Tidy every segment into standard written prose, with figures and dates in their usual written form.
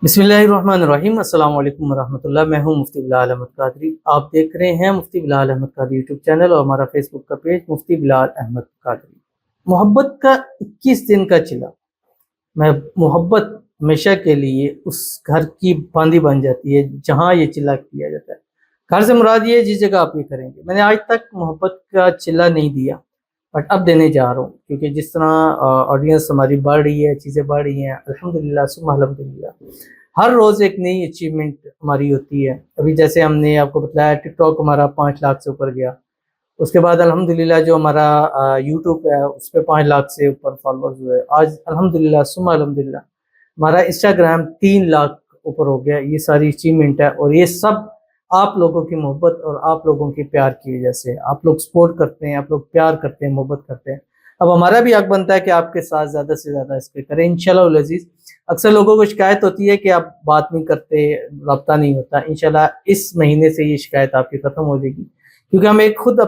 बिस्मिल्लाहिर्रहमानिर्रहीम। अस्सलाम वालेकुम वरहमतुल्लाह। मैं हूं मुफ्ती बिलाल अहमद कादरी। आप देख रहे हैं मुफ्ती बिलाल अहमद कादरी यूट्यूब चैनल और हमारा फेसबुक का पेज मुफ्ती बिलाल अहमद कादरी। मोहब्बत का 21 दिन का चिला। मैं मोहब्बत हमेशा के लिए उस घर की बांदी बन जाती है जहां ये चिल्ला किया जाता है। घर से मुराद ये जिस जगह आप ये करेंगे। मैंने आज तक मोहब्बत का चिल्ला नहीं दिया, बट अब देने जा रहा हूँ क्योंकि जिस तरह ऑडियंस हमारी बढ़ रही है, चीज़ें बढ़ रही हैं, अल्हम्दुलिल्लाह सुम्मा अल्हम्दुलिल्लाह। हर रोज़ एक नई अचीवमेंट हमारी होती है। अभी जैसे हमने आपको बताया टिकटॉक हमारा 5 लाख से ऊपर गया। उसके बाद अल्हम्दुलिल्लाह जो हमारा यूट्यूब है उस पर 5 लाख से ऊपर फॉलोअर्स हुए। आज अल्हम्दुलिल्लाह सुम्मा अल्हम्दुलिल्लाह हमारा इंस्टाग्राम 3 लाख ऊपर हो गया। ये सारी अचीवमेंट है और ये सब आप लोगों की मोहब्बत और आप लोगों के प्यार की वजह से। आप लोग सपोर्ट करते हैं, आप लोग प्यार करते हैं, मोहब्बत करते हैं। अब हमारा भी हक बनता है कि आपके साथ ज़्यादा से ज़्यादा इस पर करें इंशाल्लाह अज़ीज़। अक्सर लोगों को शिकायत होती है कि आप बात नहीं करते, रब्ता नहीं होता। इंशाल्लाह इस महीने से ये शिकायत आपकी ख़त्म हो जाएगी क्योंकि हम एक खुद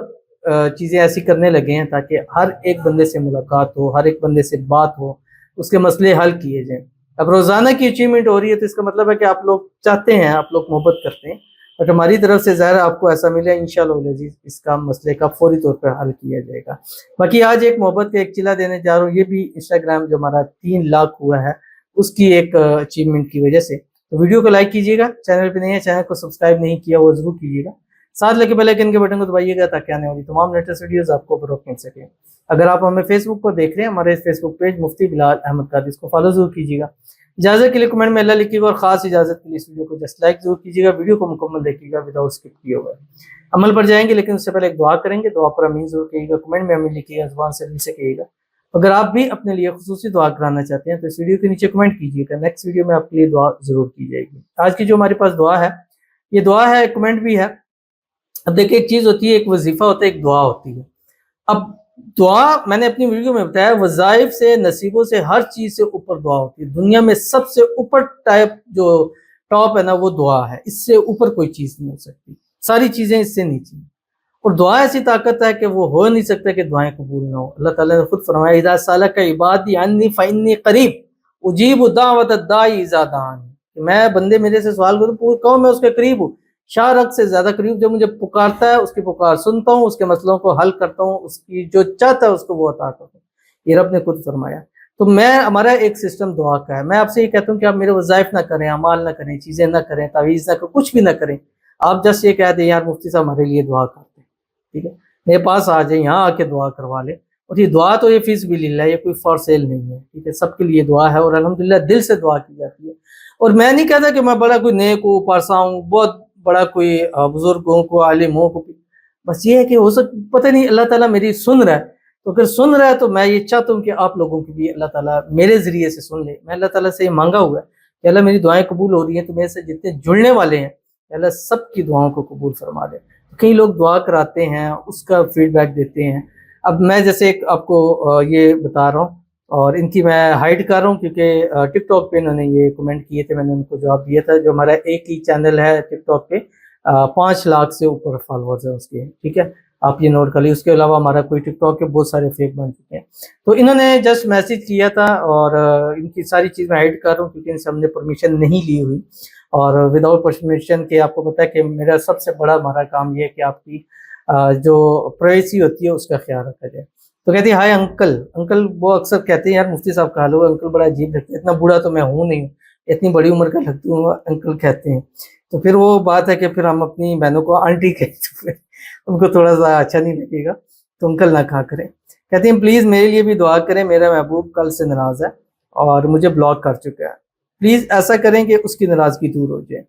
चीज़ें ऐसी करने लगे हैं ताकि हर एक बंदे से मुलाकात हो, हर एक बंदे से बात हो, उसके मसले हल किए जाएँ। अब रोज़ाना की अचीवमेंट हो रही है तो इसका मतलब है कि आप लोग चाहते हैं, आप लोग मोहब्बत करते हैं, बट हमारी तरफ से ज़ाहिर आपको ऐसा मिले इंशाल्लाह अज़ीज़ इसका मसले का फौरी तौर पर हल किया जाएगा। बाकी आज एक मोहब्बत का एक चिल्ला देने जा रहा हूँ। ये भी इंस्टाग्राम जो हमारा 3 लाख हुआ है उसकी एक अचीवमेंट की वजह से। तो वीडियो को लाइक कीजिएगा, चैनल पे नहीं है, चैनल को सब्सक्राइब नहीं किया वो ज़रूर कीजिएगा, साथ लगे बेल आइकन के बटन को दबाइएगा ताकि आने वाली तमाम लेटेस्ट वीडियोस आपको बरोक्त मिल सके। अगर आप हमें फेसबुक पर देख रहे हैं, हमारे फेसबुक पेज मुफ्ती बिलाल अहमद कादरी, इसको फॉलो जरूर कीजिएगा। इजाज़त के लिए कमेंट में अल्लाह लिखिएगा और ख़ास इजाज़त के लिए इस वीडियो को जस्ट लाइक जरूर कीजिएगा। वीडियो को मुकम्मल देखिएगा विदाउट स्किप किए हुए। अमल पर जाएंगे लेकिन उससे पहले एक दुआ करेंगे। दुआ पर अमीन जरूर कहिएगा, कमेंट में अमीन लिखिएगा, ज़ुबान से अमीन से कहिएगा। अगर आप भी अपने लिए खुसूसी दुआ कराना चाहते हैं तो इस वीडियो के नीचे कमेंट कीजिएगा, नेक्स्ट वीडियो में आपके लिए दुआ जरूर की जाएगी। आज की जो हमारे पास दुआ है, ये दुआ है, कमेंट भी है। अब देखिए एक चीज़ होती है, एक वजीफ़ा होता है, एक दुआ होती है। अब दुआ मैंने अपनी वीडियो में बताया, वज़ाइफ से, नसीबों से, हर चीज़ से ऊपर दुआ होती है। दुनिया में सबसे ऊपर टाइप जो टॉप है ना वो दुआ है, इससे ऊपर कोई चीज़ नहीं हो सकती, सारी चीज़ें इससे नीचे। और दुआ ऐसी ताकत है कि वो हो नहीं सकता कि दुआएं कबूल ना हो। अल्लाह ताला ने खुद फरमाया, इज़ा सअलका इबादी अन्नी फ़इन्नी क़रीब उजीबु दावत दाई इज़ा दान। मैं बंदे मेरे से सवाल करो तो कहो मैं उसके करीब हूँ, शारक से ज्यादा करीब। जो मुझे पुकारता है उसकी पुकार सुनता हूँ, उसके मसलों को हल करता हूँ, उसकी जो चाहता है उसको वो अता करता हूँ। ये रब ने खुद फरमाया। तो मैं, हमारा एक सिस्टम दुआ का है। मैं आपसे ये कहता हूँ कि आप मेरे वज़ाइफ ना करें, अमाल ना करें, चीज़ें ना करें, तावीज़ ना करें, कुछ भी ना करें। आप जस्ट ये कह दें यार मुफ्ती साहब हमारे लिए दुआ करते हैं, ठीक है, मेरे पास आ जाए, यहाँ आके दुआ करवा ले। और ये दुआ तो ये फीस भी लिल्लाह, ये कोई फॉर सेल नहीं है, ठीक है, सबके लिए दुआ है और अल्हम्दुलिल्लाह दिल से दुआ की जाती है। और मैं नहीं कहता कि मैं बड़ा कोई नेक हूँ, पारसा हूँ, बहुत बड़ा कोई बुजुर्गों को, आलिमों को, बस ये है कि हो पता नहीं अल्लाह ताला मेरी सुन रहा है। तो अगर सुन रहा है तो मैं ये चाहता हूँ कि आप लोगों की भी अल्लाह ताला मेरे ज़रिए से सुन ले। मैं अल्लाह ताला से ये मांगा हुआ है कि अल्लाह मेरी दुआएं कबूल हो रही हैं तो मेरे से जितने जुड़ने वाले हैं अल्लाह सबकी दुआओं को कबूल फरमा दे। कई लोग दुआ कराते हैं, उसका फीडबैक देते हैं। अब मैं जैसे एक आपको ये बता रहा हूँ और इनकी मैं हाइड कर रहा हूँ क्योंकि टिकटॉक पे इन्होंने ये कमेंट किए थे, मैंने उनको जवाब दिया था। जो हमारा एक ही चैनल है टिकटॉक पे, 5 लाख से ऊपर फॉलोअर्स है उसके, ठीक है, आप ये नोट कर लीजिए। उसके अलावा हमारा कोई टिकटॉक के बहुत सारे फेक बन चुके हैं। तो इन्होंने जस्ट मैसेज किया था और इनकी सारी चीज़ मैं हाइड कर रहा हूँ क्योंकि इनसे हमने परमिशन नहीं ली हुई। और विदाउट परमिशन के आपको पता है कि मेरा सबसे बड़ा हमारा काम ये है कि आपकी जो प्राइवेसी होती है उसका ख्याल रखा जाए। तो कहती है हाय अंकल। अंकल वो अक्सर कहते हैं यार मुफ्ती साहब कहा लो, अंकल बड़ा अजीब लगता है, इतना बूढ़ा तो मैं हूँ नहीं, इतनी बड़ी उम्र का लगती हूँ, अंकल कहते हैं। तो फिर वो बात है कि फिर हम अपनी बहनों को आंटी कहते, तो फिर उनको थोड़ा सा अच्छा नहीं लगेगा, तो अंकल ना कहा करें। कहती हैं प्लीज़ मेरे लिए भी दुआ करें, मेरा महबूब कल से नाराज़ है और मुझे ब्लॉक कर चुका है, प्लीज़ ऐसा करें कि उसकी नाराज़गी दूर हो जाए,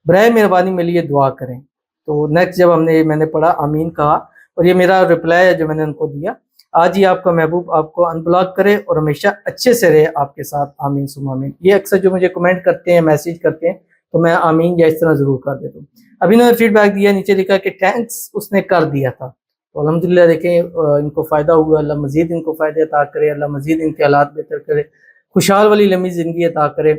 बराए मेहरबानी मेरे लिए दुआ करें। तो नेक्स्ट जब मैंने पढ़ा आमीन कहा और ये मेरा रिप्लाई है जो मैंने उनको दिया, आज ही आपका महबूब आपको अनब्लॉक करे और हमेशा अच्छे से रहे आपके साथ, आमीन सुम आमीन। ये अक्सर जो मुझे कमेंट करते हैं, मैसेज करते हैं, तो मैं आमीन या इस तरह ज़रूर कर देता हूँ। अभी इन्होंने फीडबैक दिया, नीचे लिखा कि थैंक्स उसने कर दिया था। तो अल्हम्दुलिल्लाह देखें इनको फ़ायदा हुआ, अल्लाह मज़ीद इनको फ़ायदे अता करे, अल्लाह मज़ीद इनके हालात बेहतर करे, खुशहाल वाली लम्बी ज़िंदगी अता करे।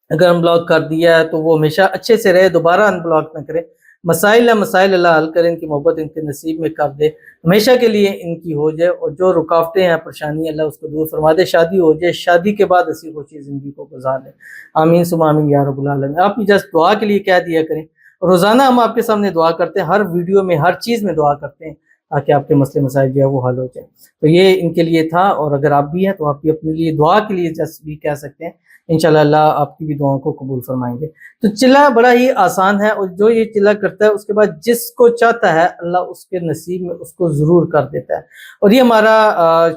अगर अनब्लॉक कर दिया है तो वो हमेशा अच्छे से रहे, दोबारा अनब्लॉक ना करे। مسائل اللہ حل کرے، ان کی محبت ان کے نصیب میں کر دے، ہمیشہ کے لیے ان کی ہو جائے، اور جو رکاوٹیں ہیں پریشانی اللہ اس کو دور فرما دے، شادی ہو جائے، شادی کے بعد ہنسی خوشی زندگی کو گزار لیں، آمین ثم آمین یا رب العالمین۔ آپ جس دعا کے لیے کہہ دیا کریں، روزانہ ہم آپ کے سامنے دعا کرتے ہیں، ہر ویڈیو میں ہر چیز میں دعا کرتے ہیں تاکہ آپ کے مسئلے مسائل جو ہے وہ حل ہو جائے۔ تو یہ ان کے لیے تھا، اور اگر آپ بھی ہیں تو آپ بھی اپنے لیے دعا کے لیے جس بھی کہہ سکتے ہیں، انشاءاللہ اللہ آپ کی بھی دعاؤں کو قبول فرمائیں گے۔ تو چلا بڑا ہی آسان ہے، اور جو یہ چلا کرتا ہے اس کے بعد جس کو چاہتا ہے اللہ اس کے نصیب میں اس کو ضرور کر دیتا ہے۔ اور یہ ہمارا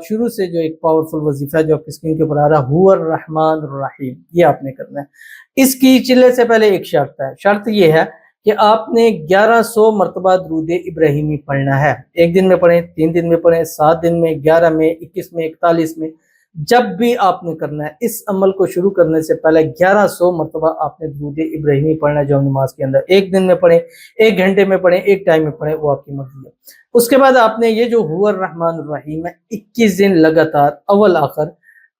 شروع سے جو ایک پاورفل وظیفہ ہے جو آپ کی اسکرین کے اوپر آ رہا ہے، هو الرحمن الرحیم، یہ آپ نے کرنا ہے۔ اس کی چلے سے پہلے ایک شرط ہے، شرط یہ ہے کہ آپ نے 1100 مرتبہ درود ابراہیمی پڑھنا ہے۔ ایک دن میں پڑھیں، 3 دن میں پڑھیں، 7 دن میں، 11 میں، 21 میں، 41 میں، جب بھی آپ نے کرنا ہے۔ اس عمل کو شروع کرنے سے پہلے 1100 مرتبہ آپ نے درود ابراہیمی پڑھنا ہے جو نماز کے اندر، ایک دن میں پڑھیں، 1 گھنٹے میں پڑھیں، ایک ٹائم میں پڑھیں، وہ آپ کی مرضی ہے۔ اس کے بعد آپ نے یہ جو هو الرحمن الرحیم ہے 21 دن لگاتار اول آخر،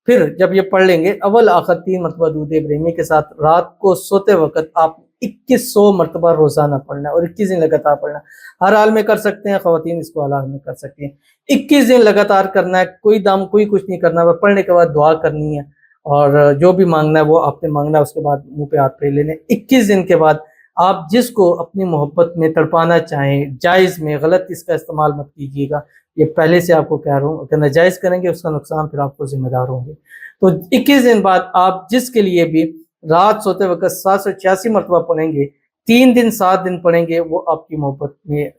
پھر جب یہ پڑھ لیں گے اول آخر 3 مرتبہ درود ابراہیمی کے ساتھ، رات کو سوتے وقت آپ 2100 مرتبہ روزانہ پڑھنا ہے، اور 21 دن لگاتار پڑھنا ہے۔ ہر حال میں کر سکتے ہیں، خواتین اس کو حال حال میں کر سکتے ہیں۔ 21 دن لگاتار کرنا ہے، کوئی دم کوئی کچھ نہیں کرنا، بس پڑھنے کے بعد دعا کرنی ہے، اور جو بھی مانگنا ہے وہ آپ نے مانگنا ہے، اس کے بعد منہ پہ ہاتھ پھیر لینے۔ 21 دن کے بعد آپ جس کو اپنی محبت میں تڑپانا چاہیں، جائز میں، غلط اس کا استعمال مت کیجیے گا، یہ پہلے سے آپ کو کہہ رہا ہوں، کہ ناجائز کریں گے اس کا نقصان پھر آپ کو ذمہ دار ہوں گے۔ تو 21 دن بعد آپ جس کے لیے بھی رات سوتے وقت 786 مرتبہ پڑھیں گے، 3 دن 7 دن پڑھیں گے، وہ آپ کی محبت میں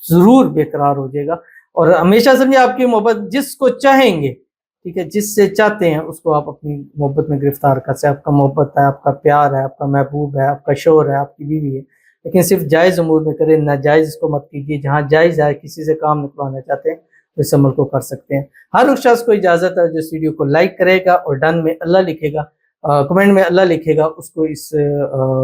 ضرور بےقرار ہو جائے گا۔ اور ہمیشہ سمجھے آپ کی محبت جس کو چاہیں گے، ٹھیک ہے، جس سے چاہتے ہیں اس کو آپ اپنی محبت میں گرفتار کر سکتے ہیں۔ آپ کا محبت ہے، آپ کا پیار ہے، آپ کا محبوب ہے، آپ کا شوہر ہے، آپ کی بیوی ہے، لیکن صرف جائز امور میں کریں، ناجائز اس کو مت کیجیے۔ جہاں جائز ہے، کسی سے کام نکلوانا چاہتے ہیں تو اس عمل کو کر سکتے ہیں۔ ہر اس شخص کو اجازت ہے جو اس ویڈیو کو لائک کرے گا اور ڈن میں اللہ لکھے گا، کمنٹ میں اللہ لکھے گا، اس کو اس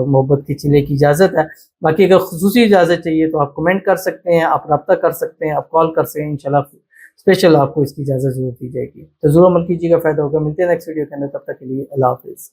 محبت کی چلے کی اجازت ہے۔ باقی اگر خصوصی اجازت چاہیے تو آپ کمنٹ کر سکتے ہیں، آپ رابطہ کر سکتے ہیں، آپ کال کر سکتے ہیں، انشاءاللہ اسپیشل آپ کو اس کی اجازت ضرور دی جائے گی۔ تو ضرور عمل کیجیے گا، فائدہ ہوگا۔ ملتے ہیں نیکسٹ ویڈیو کے اندر، تب تک کے لیے اللہ حافظ۔